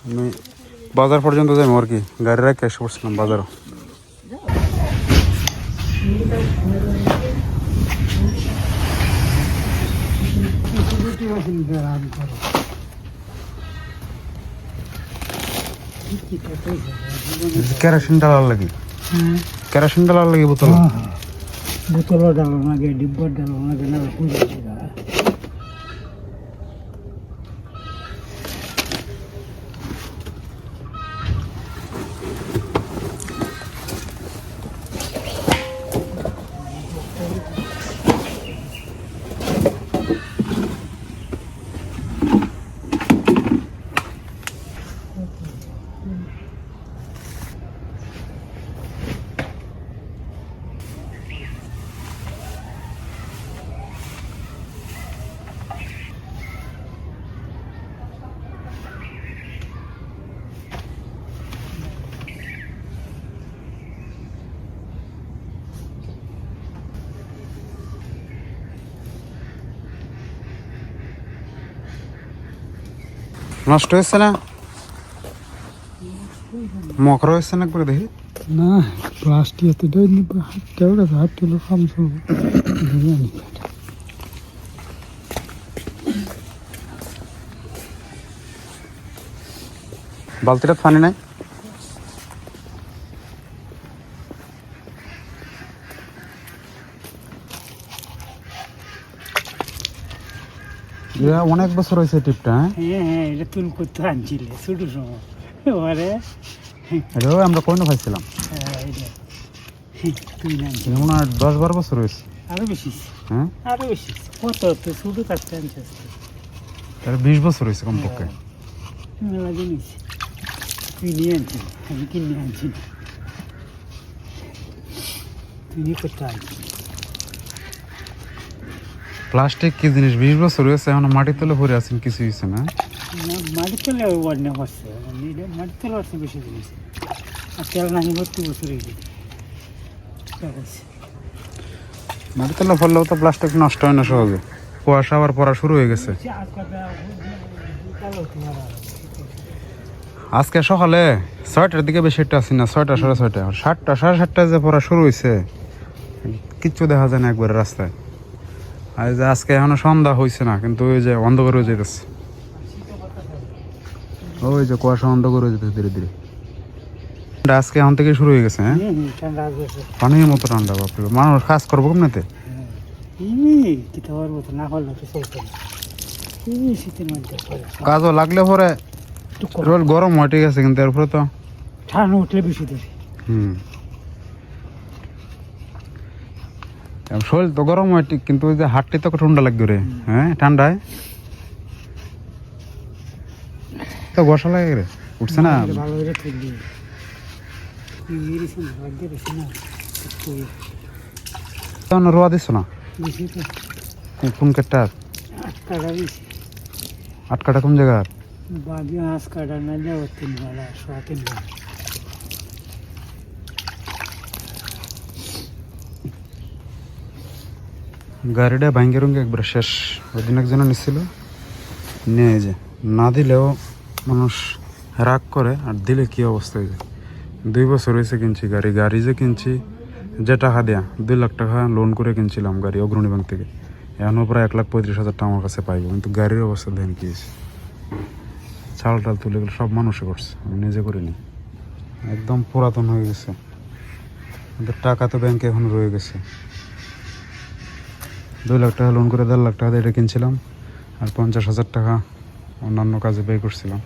আমি বাজার পর্যন্ত যাই আর কি, গাড়ি রেখে এসে পড়ছিলাম বাজারও। কেরোসিন ডালার লাগি, কেরোসিন ডালার লাগি বোতল, বোতল ডালো লাগে, ডিব্বার ডালো লাগে না, পুজো নষ্ট হয়েছে না, মকর হয়েছে না একবার দেখি না, প্লাস্টিক কেউটা হাত ছিল কাম চলব বালতিটা পানি নাই। অনেক বছর হয়েছে টিপটা। হ্যাঁ, এটা তুমি করতে আনছিলে ছোট সময়, এটাও আমরা কইনো খাইছিলাম, তুমি আনছিলে মনে হয় 10-12 বছর হয়েছে। আরো বেশি, হ্যাঁ আরো বেশি, কত তো ছোট থাকতে আনছে, তাহলে 20 বছর হয়েছে কমপক্ষে। মেলা জিনিস তুই নিয়ে আনছি, আমি কিনে আনছি না, তুই নিয়ে করতে আনছি। প্লাস্টিক কি জিনিস, 20 বছর হয়েছে, এখন মাটির তলে ভরে আছেন, কিছু হয়েছে না। মাটির তলে ওয়ার্ড নেওয়া হচ্ছে, মাটির তলে হচ্ছে বেশি জিনিস, আর তেল নাহি 40 বছর হয়ে গেছে। মাটির তলে ভরলেও তো প্লাস্টিক নষ্ট হয় না সহজে, কুয়াশা আবার পড়া শুরু হয়ে গেছে। আজকে সকালে 6টার দিকে বেশি একটা আসি না, 6টা 6:30, 7টা 7:30 যে পড়া শুরু হয়েছে, কিচ্ছু দেখা যায় না একবারে রাস্তায়। আর যে আজকে এখনো সন্ধ্যা হয়েছে না, কিন্তু ওই যে অন্ধকার হয়ে যেতেছে, ওই যে কুয়াশা অন্ধকার হয়ে যেতেছে ধীরে ধীরে। আজকে এখন থেকে শুরু হয়ে গেছে। হ্যাঁ, পানির মতো ঠান্ডা, বাপরে, মানুষ কাজ করবো কেমনিতে। কাজও লাগলে পরে রোল গরম হয়, ঠিক আছে, কিন্তু এরপরে তো ঠান্ডা উঠলে বেশি ধরে। শরীর তো গরম হয় ঠিক, কিন্তু ওই যে হাতটি তো ঠান্ডা লাগবে রে। হ্যাঁ, ঠান্ডায় তো বসা লাগে রে, উঠছে না। ভালো করে রোয়া দিচ্ছ না কোন কেটটা? 8 কাটা কোন জায়গা? গাড়িটা ভাঙ্গে রুঙ্গে একবার শেষ। ওই দিন একজন নিচ্ছিল, নিয়ে যে না দিলেও মানুষ রাগ করে, আর দিলে কি অবস্থা হয়ে যায়। 2 বছর হয়েছে কিনছি গাড়ি, গাড়ি যে কিনছি যে টাকা দেয়া 2 লাখ টাকা লোন করে কিনছিলাম গাড়ি অগ্রণী ব্যাংক থেকে, এখনও প্রায় 1,35,000 টাকা আমার কাছে পাইব, কিন্তু গাড়ির অবস্থা দেখেন কি হয়েছে। চাল টাল তুলে গেলে সব মানুষে করছে, আমি নিজে করিনি, একদম পুরাতন হয়ে গেছে। কিন্তু টাকা তো ব্যাংকে এখন রয়ে গেছে। 2 লাখ টাকা লোন করে 1.5 লাখ টাকা দিয়ে এটা কিনছিলাম, আর 50,000 টাকা অন্যান্য কাজে ব্যয় করছিলাম।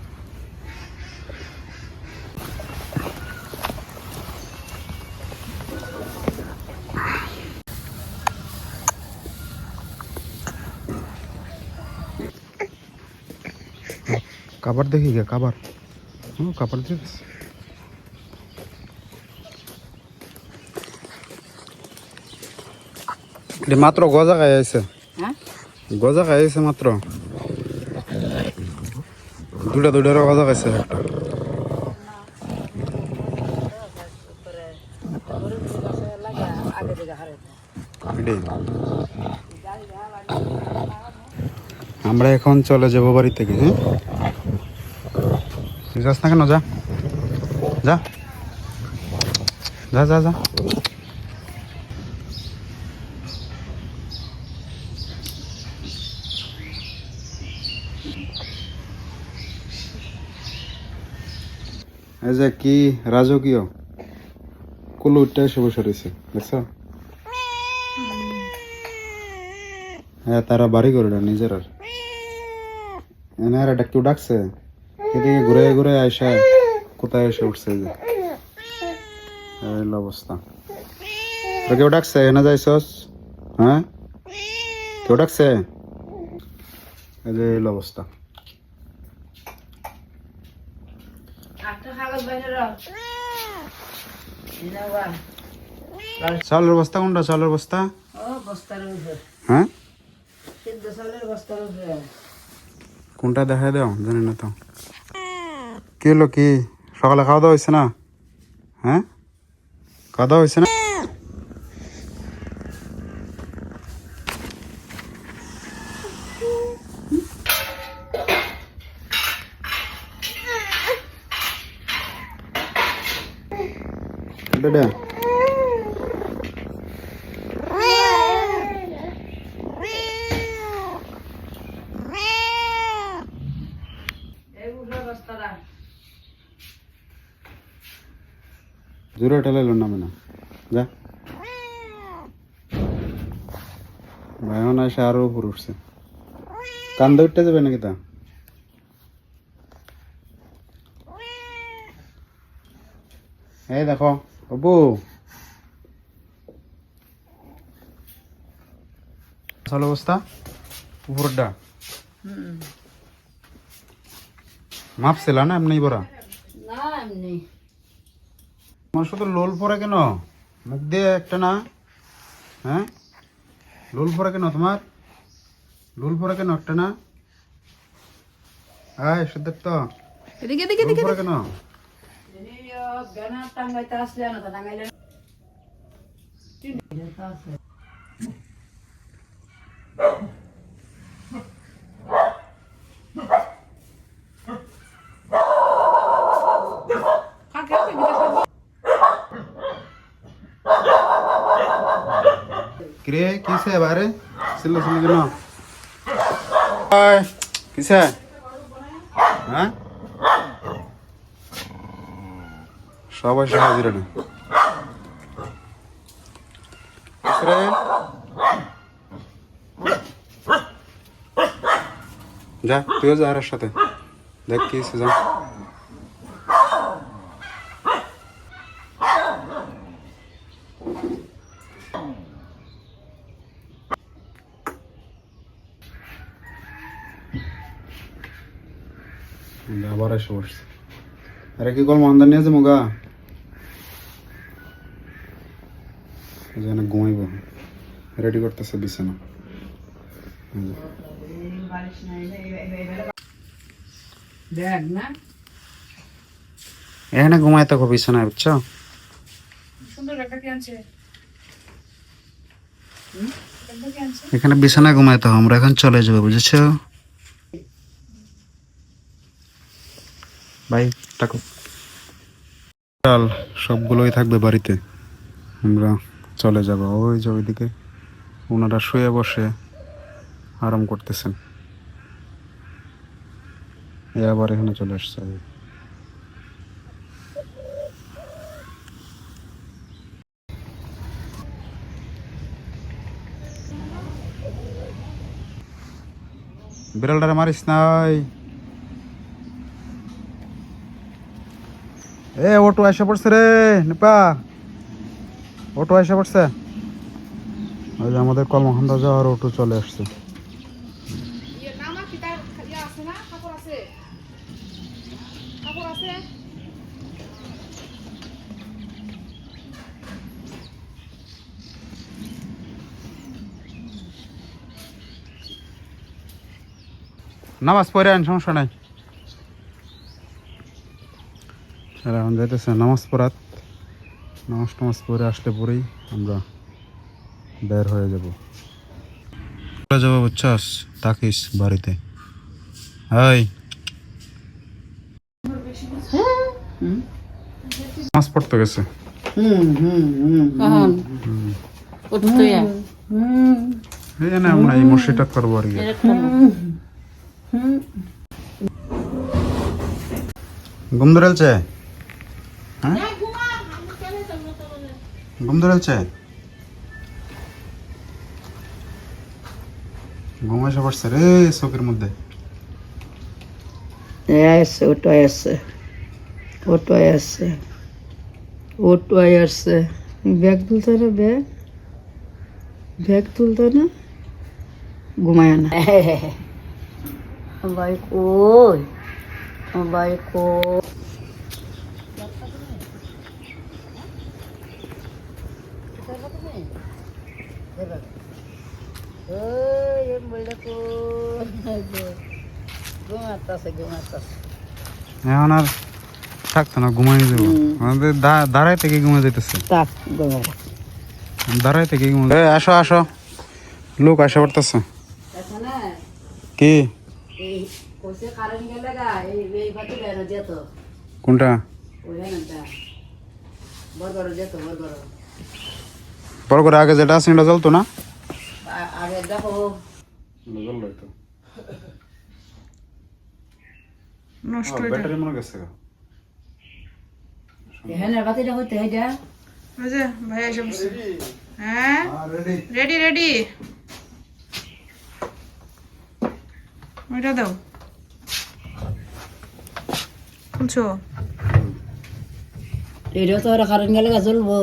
কাবার দেখি গে, কাবার কাবার দিয়েছে। মাত্র গজা খাই আছে, গজা খাই আছে মাত্র, 2টা গজা খাইছে একটা। আমরা এখন চলে যাবো বাড়ি থেকে। হ্যাঁ, তুই যাস না কেন? যা যা যা যা যা। এই যে কি রাজকীয় কুলু উঠতে এসে বসে রয়েছে, দেখছো? হ্যাঁ, তারা বাড়ি করে নিজের আর এনারা কেউ ডাকছে, এদিকে ঘুরে ঘুরে আইসা কোথায় এসে উঠছে যে এই অবস্থা। কেউ ডাকছে? এনে যাইছস? হ্যাঁ, কেউ ডাকছে? এই যে এই অবস্থা। চালের বস্তা কোনটা? চালের বস্তা? হ্যাঁ, কোনটা দেখা দাও, জানি না তো। কি হলো? কি সকালে খাওয়া দাওয়া হয়েছে না? হ্যাঁ, খাওয়া দাওয়া হয়েছে না? এটা জোরে ঠেলাইল না মানে যা ভাইও না, এসে আরো উপর উঠছে। কান্দে উঠতে যাবে নাকি তা? এই দেখো অবু, চলো অবস্থা উপরটা মাপছিল না এমনি বড়া? তোমার শুধু লোল পরে কেন? মুখ দিয়ে একটা না? হ্যাঁ, লোল পরে কেন তোমার? লোল পরে কেন একটা না? আয় সুদেব তো এদিকে এদিকে লোল পরে কেন? কিরে কিসে বাইরে ছিল ছিল কেন? কিসে? হ্যাঁ, সবাই হাজির না। যা তুইও যা আর সাথে দেখ কি যা। আবার এসে পড়ছে। আরে কি কল মন্দার নিয়ে যাবো গা, যেন ঘুমাইব। রেডি করতেছে বিছানা। এখানে ঘুমাই থাকো বিছানায়, বুঝছো? এখানে বিছানায় ঘুমাই থাকো, আমরা এখন চলে যাবো, বুঝেছো? বাই, টাকো। সবগুলোই থাকবে বাড়িতে, আমরা চলে যাব। ওই যে ওইদিকে ওনারা শুয়ে বসে আরাম করতেছেন, এ আবার এখানে চলে আসছে। বিড়ালটারে মারিস নাই। এ অটো এসে পড়ছে রে নিপা, অটো এসে পড়ছে। ওই যে আমাদের কলমখান্দা যাওয়ার অটো চলে আসছে। নামাজ পড়ে আন, সমস্যা নাই। এখন যাইতেছে নামাজ পড়াত, নামাজ পড়ে আসলে পরেই আমরা বের হয়ে যাব। যাবো বুঝছস, থাকিস বাড়িতে। হাই মাছ পড়তে গেছে এই না আমরা এই মসজিদটা করবো আর কি ঘুম ধরেছে হ্যাঁ ঘুম ধরেছে ঘুম এসে পড়ছে রে চোখের মধ্যে আসছে ওটাই আসছে ওটাই আসছে ওটাই আসছে ব্যাগ তুলতে না ব্যাগ তুলতে না ঘুমায় না ভাই কই ভাই কই এখন আর থাকতো না ঘুমাই যাবো আমাদের দাঁড়াই থেকে ঘুমে যেতেছে দাঁড়াই থেকে ঘুমে আসো আসো লোক আসা পড়তেছে কি কোনটা বড় করে আগে যেটা আছে এটা জ্বলতো না আগে দেখো নষ্ট ব্যাটারি মনে গেছে হ্যাঁ বাতিটা হইতে এইটা ওই যে ভাই এসে বসছে হ্যাঁ রেডি রেডি ওইটা দাও খুলছো এটা তো আর কারেন্ট গেলে জ্বলবো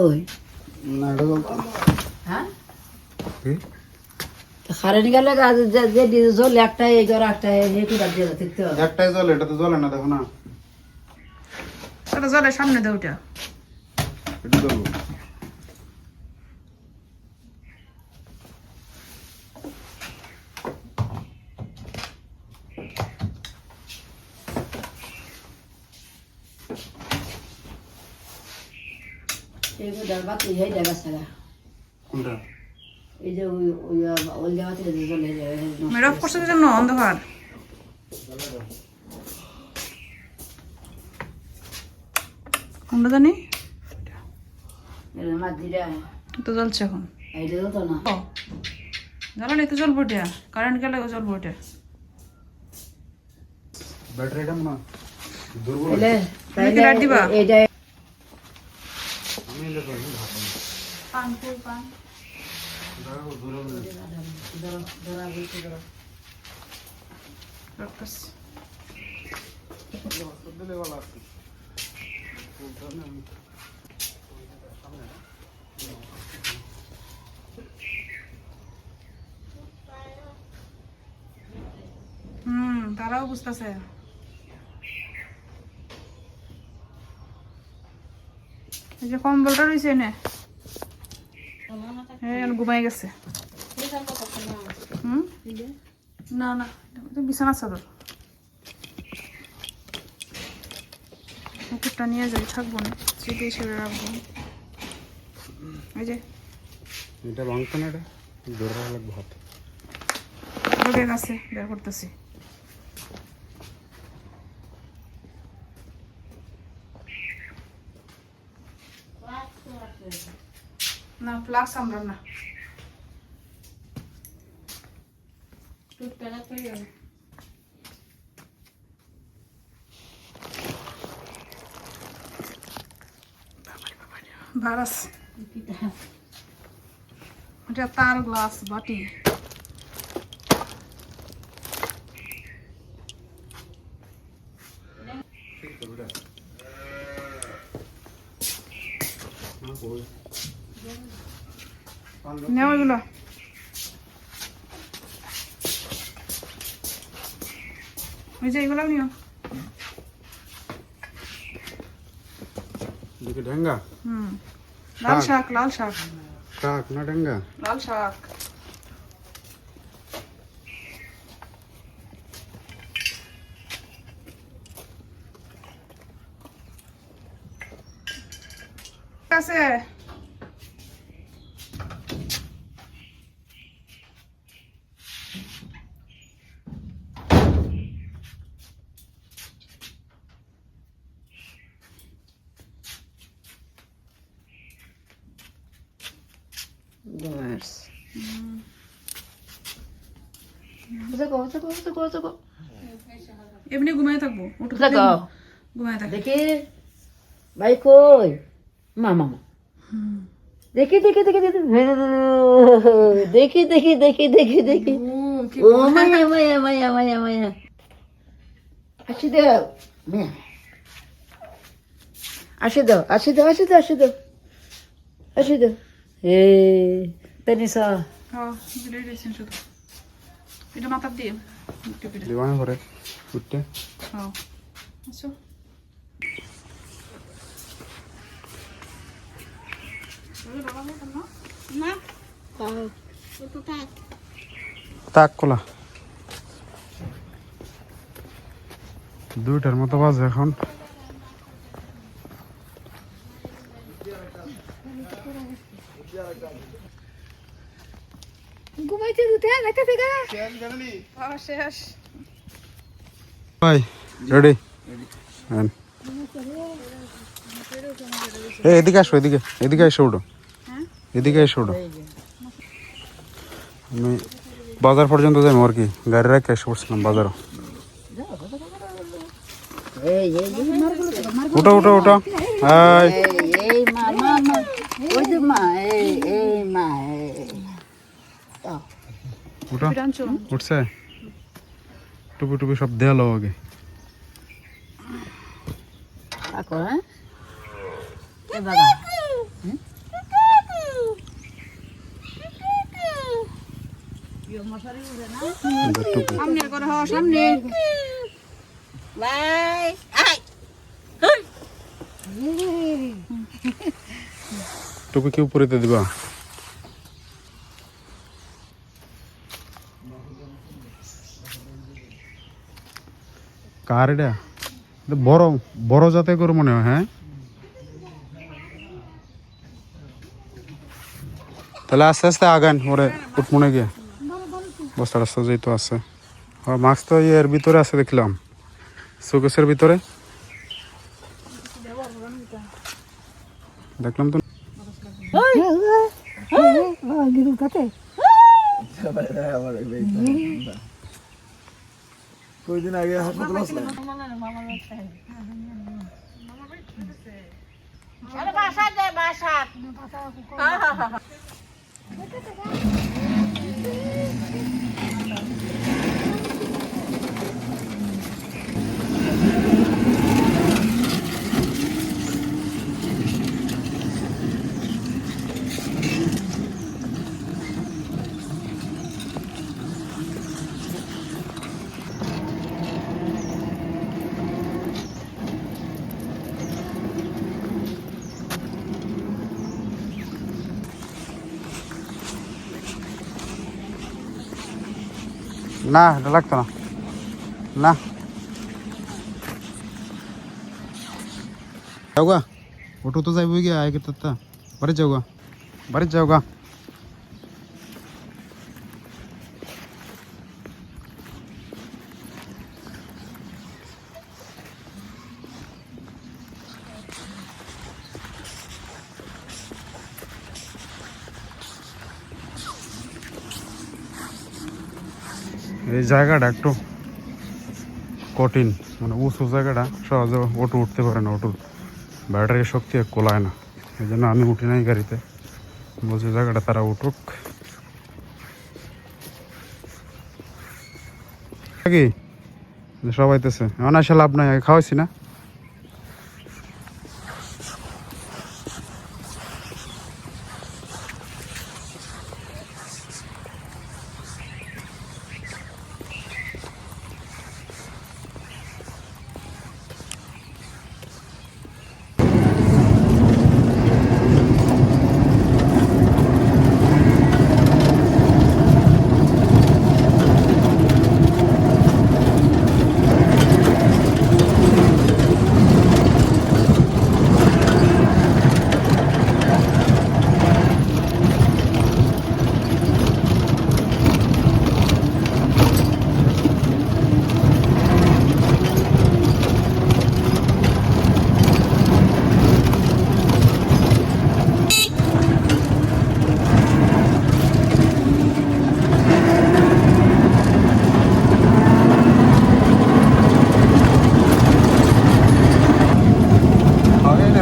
না এটা জ্বলতো না হ্যাঁ কি কারেন্ট গেলে যে জ্বল একটাই এই করে একটা হেঁটু দিয়ে দেখতে হবে একটাই জ্বলে এটা তো জ্বলে না দেখো না ওটা জলের সামনে দাও ওটা এটা জ্বলবো এইগুলো বাতি হয়ে যাবে সারা কোনটা এই যে ওই ওই বাতিটা যে জ্বলে মেড অফ করছে জন্য অন্ধকার কোনটা জানি মাঝিটা তো জ্বলছে এখন এইটা তো না জ্বালালে তো জ্বলবো এটা কারেন্ট গেলে জ্বলবো এটা ব্যাটারিটা না দুর্বল এলে তুমি কি লাইট দিবা এইটা আমি এটা করি পান ফুল পান দেখো দুর্বল রাখতেছি দিলে ভালো আছে তারাও বুঝতেছে এই যে কম্বলটা রয়েছে এনে হ্যাঁ ঘুমাই গেছে না না এটা বিছানা চাদর মুকুটটা নিয়ে যাই থাকবো না স্মৃতি হিসেবে রাখবো এই যে এটা ভাঙতো না এটা ধরে লাগবে হাত ব্যাগ আছে বের করতেছি না ফ্লাক্স আমরা না ভারাস এটা তার গ্লাস বাটি নেও এগুলো ওই যে এগুলো নিও দেখে ঢেঙ্গা লাল শাক লাল শাক শাক না ঢেঙ্গা লাল শাক আছে ঘুমাস দেখো দেখো দেখো দেখো এমনি ঘুমায় থাকবো, উঠে দেখো ঘুমায় থাকবো। দেখি ভাই কই মা মামা দেখি দেখি দেখি দেখি দেখি দেখি দেখি দেখি দেখি ও মায়া মায়া মায়া মায়া মায়া আসি দাও মায়া আসি দাও আসি দাও আসি দাও আসি দাও আসি দাও পেনিসা হ্যাঁ, দিলেই দিয়েছেন শুধু। এটা মাথার দিয়ে টুপিটা। দিবানে করে উঠতে হ্যাঁ, আচ্ছা। না, তাক কলা 2টার মতো বাজে এখন। ঘুমাইতে দিতে নাইতে থেকে শেষ। ভাই রেডি এদিকে আসো, এদিকে এদিকে এসে উঠো, এদিকে এসে উঠো। আমি বাজার পর্যন্ত যাবো আর কি, গাড়ি রেখে এসে পড়ছিলাম বাজারও। উঠো উঠো উঠো এই এই মা মা মা ওই যে মা এই মা উঠো উঠছে, টুপি টুপি সব দেয়ালো আগে। কাকু হ্যাঁ এ বাবা টুপি সামনে করে হওয়া সামনে বাই টুপি কি উপরে দিবা? কার এটা? বড় বড় জাতে করে মনে হয়। হ্যাঁ, তাহলে আস্তে আস্তে আগান, ওরে উঠমনে গিয়ে বস্তা রাস্তা যেহেতু আছে। আর মাছ তো এর ভিতরে আছে দেখলাম, শোকেসের ভিতরে দেখলাম তো। কয়দিন আগে হাসপাতাল আসলাম। না এটা লাগতো না, না যাও গা, অটো তো যাইব গিয়া আগে তো বাড়ি যাও গা, বাড়ি যাও গা। এই জায়গাটা একটু কঠিন, মানে উঁচু জায়গাটা, সহজে অটো উঠতে পারে না, অটোর ব্যাটারি শক্তি কোলায় না। এই জন্য আমি উঠি নাই গাড়িতে, বলছি জায়গাটা তারা উঠুক। কি সবাইতেছে এখন আসে লাভ নাই, খাওয়াইছি না।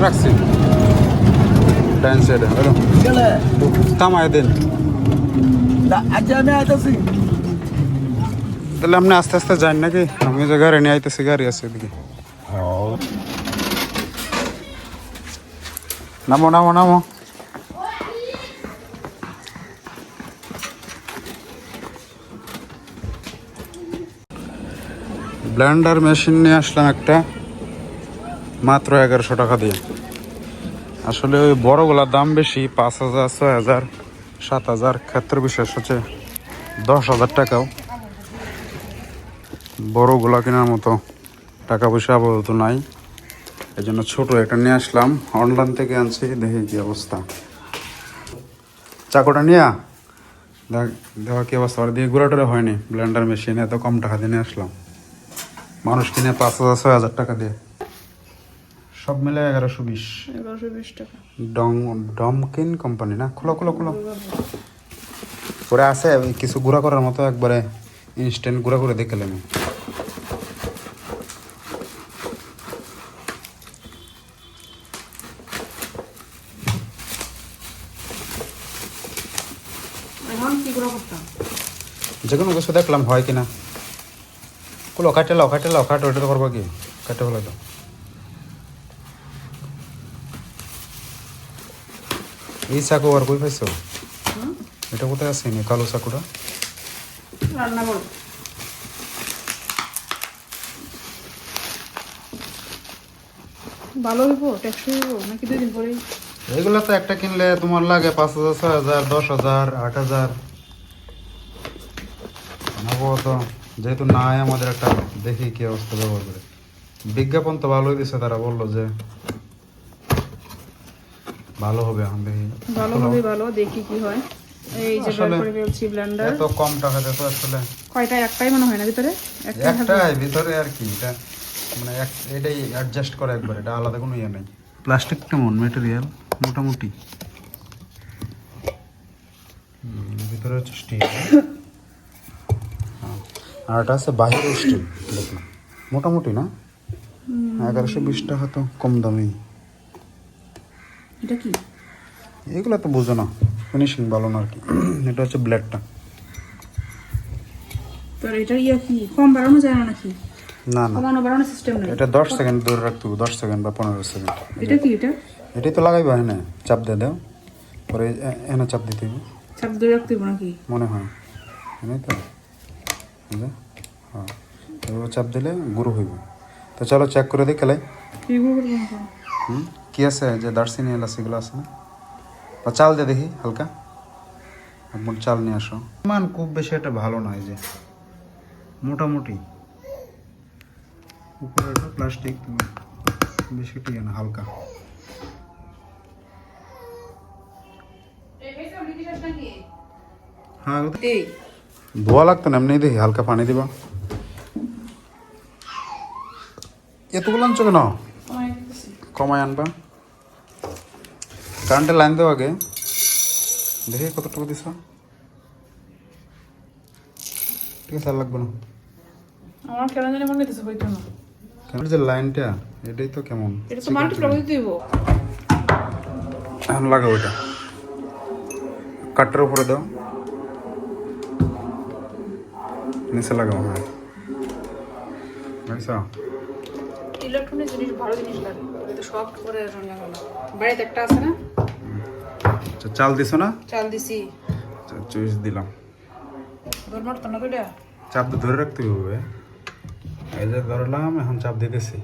রাখছি ডাইন সাইডে হলো থামায় দিন আচ্ছা আমি আইতেছি। তাহলে আপনি আস্তে আস্তে যান নাকি আমি যে গাড়ি নিয়ে আইতেছি গাড়ি আছে এদিকে নামো নামো নামো ব্লেন্ডার মেশিন নিয়ে আসলাম একটা মাত্র 1100 টাকা দিয়ে। আসলে ওই বড়গুলার দাম বেশি, 5000, 6000, 7000, ক্ষেত্র বিশেষ হচ্ছে 10,000 টাকাও। বড়গুলা কেনার মতো টাকা পয়সা আপাতত নাই, এই জন্য ছোটো একটা নিয়ে আসলাম। অনলাইন থেকে আনছি, দেখি কি অবস্থা। চাকুটা নিয়ে দেখা কি অবস্থা, আর দিয়ে গুঁড়াটুরা হয়নি। ব্লেন্ডার মেশিন এত কম টাকা দিয়ে নিয়ে আসলাম, মানুষ কিনে 5000, 6000 টাকা দিয়ে। সব মিলে 1120 টাকা। ডমকিন কোম্পানি না? খোলো খোলো খোলো। পরে আছে কিছু গুঁড়া করার মতো, একবারে ইনস্ট্যান্ট গুঁড়া করে দেখে আমি। এখন কি করে করতাম? যে কোনো কিছু দেখলাম হয় কিনা। কুলো কাটে লাও কাটো, ওটা তো করবো কি, কাটে হলো তো। এই চাকু আর কই পাইছো? এটা কোথায় আছে নি কালো চাকুটা? রান্না করব। ভালো হইব, টেকসই হইব নাকি 2 দিন পরে? এগুলো তো একটা কিনলে তোমার লাগে 5000, 6000, 10000, 8000। তো যেহেতু নাই আমাদের, একটা দেখি কি অবস্থা ব্যবহার করে। বিজ্ঞাপন তো ভালোই দিছে, তারা বললো যে ভালো হবে। এখন দেখি ভালো হবে, ভালো দেখি কি হয়। এই যে আসলে বের করে ফেলছি ব্লেন্ডার। এত কম টাকাতে তো আসলে কয়টা? একটাই মনে হয় না ভিতরে? একটাই ভিতরে আর কি, এটা মানে এটাই অ্যাডজাস্ট করে একবার, এটা আলাদা কোনো ইয়ে নেই। প্লাস্টিক কেমন ম্যাটেরিয়াল? মোটামুটি। ভিতরে হচ্ছে স্টিল, আর এটা আছে বাহিরেও স্টিল। দেখলাম মোটামুটি না, 1120 টাকা তো কম দামি। এটা কি? এগুলো তো বুঝো না, ফিনিশিং ভালো না আর কি। এটা হচ্ছে ব্লেডটা। তোর এটা ইয়া কি কম বাড়ানো যায় না নাকি? না না, কমানো বাড়ানো সিস্টেম নেই। এটা 10 সেকেন্ড ধরে রাখতে হবে, 10 সেকেন্ড বা 15 সেকেন্ড। এটা কি? এটা এটাই তো লাগাইবা, হ্যাঁ চাপ দিয়ে দাও, পরে এনে চাপ দিতে হবে চাপ ধরে রাখতে হবে নাকি? মনে হয়, এনে তো বুঝলে? হ্যাঁ, এবার চাপ দিলে গুঁড়ো হইব। তো চলো চেক করে দিই খেলাই। কি করবো না? কি আছে যে দারচিনি এলাচ এগুলো আছে না? বা চাল দিয়ে দেখি হালকা, একবার চাল নিয়ে আসো। মান খুব বেশি একটা ভালো নয়, যে মোটামুটি। উপরে একটা প্লাস্টিক, বেশি টিকে না, হালকা। হ্যাঁ এই ধোয়া লাগতো না, এমনি দেখি হালকা পানি দিবা। এতগুলো আনছো কেন? কমায় আনবা। কারেন্টের লাইন দেওয়া আগে দেখি কতটুকু দিছ। ঠিক আছে, আর লাগবে না। আমার কেন জানি মনে হইতেছে হইতো না। কেন যে লাইনটা, এটাই তো কেমন। এটা তো মাল্টিপ্লাই দিতে দিব। এখন লাগাও এটা, কাঠটার উপরে দাও, নিচে লাগাও। হ্যাঁ বুঝছো? ইলেকট্রনিক জিনিস ভালো জিনিস লাগে, এটা সফট করে রান্না করা। বাড়িতে একটা আছে না? আচ্ছা, চাল দিছো না? চাল দিছি। চুইস দিলাম। ধর্মার তো না কইটা। চাপ ধরে রাখতে হবে। এই যে ধরলাম, এখন চাপ দিতেছি।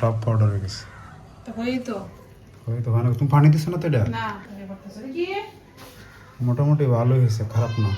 সব পাউডার হয়ে গেছে। তো হই তো। ওই তো ভালো। তুমি পানি দিছো না তো? এটা না, করতেছে কি? মোটামুটি ভালোই হয়েছে, খারাপ না।